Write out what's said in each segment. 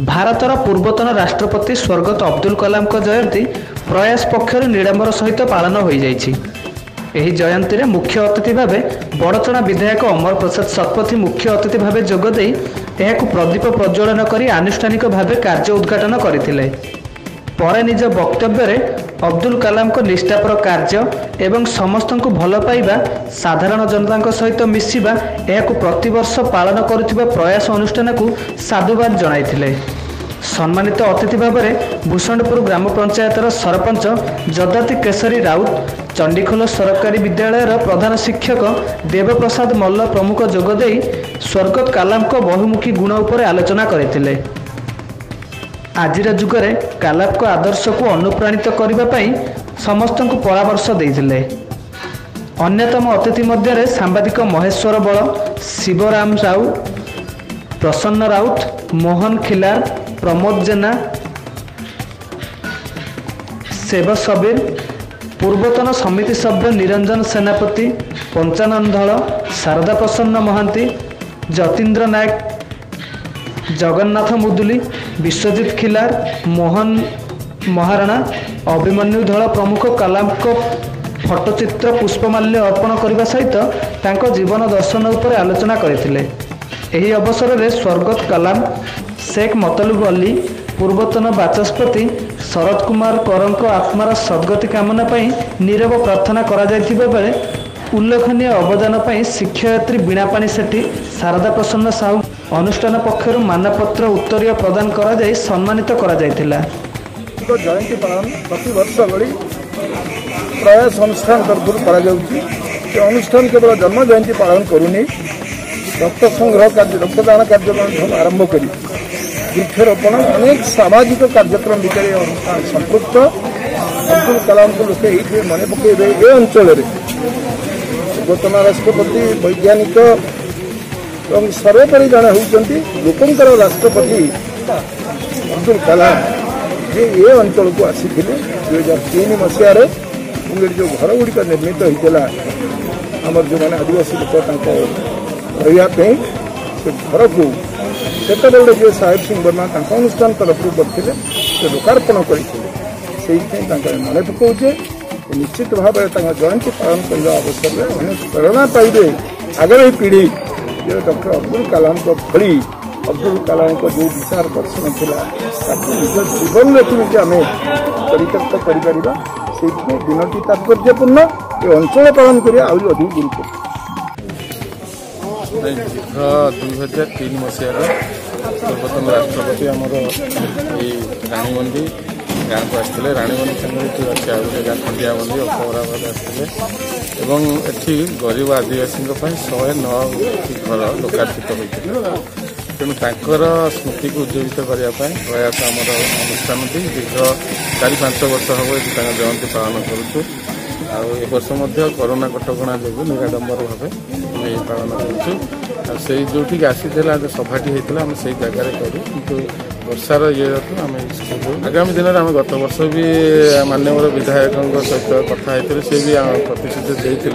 भारतर पूर्वतन राष्ट्रपति स्वर्गत अब्दुल कलाम जयंती प्रयास पक्षर निड़ंबर सहित पालन हो जयंती में मुख्य अतिथि भाव बड़चणा विधायक अमर प्रसाद शतपथी मुख्य अतिथि भाव जोगदे प्रदीप प्रज्वलन कर आनुष्ठानिक भाव कार्य उद्घाटन करथिले। पर निज वक्तव्य अब्दुल कलाम निष्ठापर कार्य एवं समस्त को भल पाइबा साधारण जनता सहित मिसिबा यह प्रतिवर्ष पालन करुथिबा प्रयास अनुष्ठान को साधुवाद जणाइथिले। सम्मानित अतिथि भाव में भूषणपुर ग्राम पंचायतर सरपंच जदाति केशरी राउत, चंडीखोल सरकारी विद्यालयर प्रधान शिक्षक देवप्रसाद मल्ल प्रमुख जोगदे स्वर्गत कलाम बहुमुखी गुण उपर आलोचना करथिले। आजिर जुगरे कलाम को आदर्श को अनुप्राणित करने समस्त को परामर्श देइथिले। अन्यतम अतिथि मध्य सांबादिक महेश्वर बल, शिवराम राउ, प्रसन्न राउत, मोहन खिलार, प्रमोद जेना, सेव सबीर, पूर्वतन समिति सभ्य निरंजन सेनापति, पंचानन धल, शारदा प्रसन्न महांती, जतीन्द्र नायक, जगन्नाथ मुदुली, विश्वजित खिलार, मोहन महाराणा, अभिमन्यु धल प्रमुख कलाम को फटोचित्र पुष्पमाल्य अर्पण करने सहित तांको जीवन दर्शन उपर आलोचना करथिले। एही अवसर में स्वर्गत कलाम, शेख मतलुब अली, पूर्वतन बाचस्पति शरद कुमार करंको आत्मार सद्गति कामना पाई नीरव प्रार्थना करा जायथिबा बेले उल्लेखनीय अवदान पाई शिक्षयित्री बीणापाणी सेठी, शारदा प्रसन्न साहू अनुष्ठान पक्षर मानपत्र उत्तरीय प्रदान करा जाय सम्मानित करा जायथिला। जयंती पालन प्रति वर्ष भली प्रयास अनुष्ठान तरफ करा जाउची। अनुष्ठान केवल जन्म जयंती पालन करूनी, रक्त संग्रह कार्य, रक्तदान कार्यक्रम आरंभ करी वृक्षरोपण अनेक सामाजिक कार्यक्रम भितर संपृक्त अब्दुल कलाम को लोके ये मन पकड़े। ये अंचल पूर्वतन राष्ट्रपति वैज्ञानिक और सर्वोपरि जड़े होती लोकंकर राष्ट्रपति अब्दुल कलाम ये अंचल को आसी 2003 मसीह जो घर गुड़िक निर्मित होता आमर जो मैंने आदिवासी लोक रही से घर को सेतबे जो साहेब सिंह वर्मा अनुष्ठान तरफ करते लोकार्पण करते मन पकाऊे। निश्चित भाव जयंती पालन करने अवसर में अनेक प्रेरणा पाइबे आगामी पीढ़ी जो डॉक्टर अब्दुल कलाम को भली अब्दुल कलाम को जो विचार दर्शन था निज जीवन में केमी आम चरितार्थ कर दिनटी तात्पर्यपूर्ण ये अंचल पालन कर अधिक गुरुत्व। 2003 मसीहार पूर्वतन राष्ट्रपति आमर राणीमंदी गाँव को आसते राणीमंदी संगे अच्छे आगे गाँ खंडियामंदी अखबराबाद आसते एटी गरीब आदिवासी 109 घर लोकार्पित होता। तेणु तांकर स्मृति को उज्जीवित करने प्रयास आमर अनुष्ठान दीर्घ 4-5 वर्ष हम ये जयंती पालन करुचु। ए वर्ष कोरोना कटकणा जो निराडंबर भाव पालन करुचु। से जो आसी सभाटी होता आम से जगार करूँ कि वर्षार ये आम स्कूल आगामी दिन में आम गत वर्ष भी माननीय विधायकों सहित कथा से भी प्रतिश्रुति देते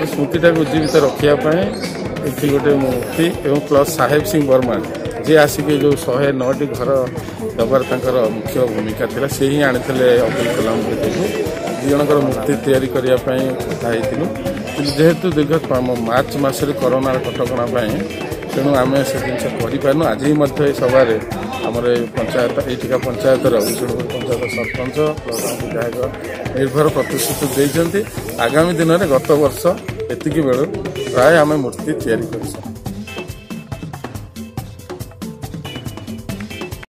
स्मृतिटा उज्जीवित रखापी ये गोटे मूर्ति एवं प्लस साहेब सिंह वर्मा जी आसिक जो 109टी घर दबार मुख्य भूमिका था से ही आनी अब्दुल कलाम दी जनकर मूर्ति तैयारी करने जेहेतु दीर्घ मार्च मसरे कोरोना कटकणा तेणु आम से जिन कर आज ही सभार आमर पंचायत ये पंचायतर भूषणपुर पंचायत सरपंच प्लस विधायक निर्भर प्रतिश्रुति देते आगामी दिन में गत वर्ष एतिक बेलू प्राय आम मूर्ति तैयारी कर।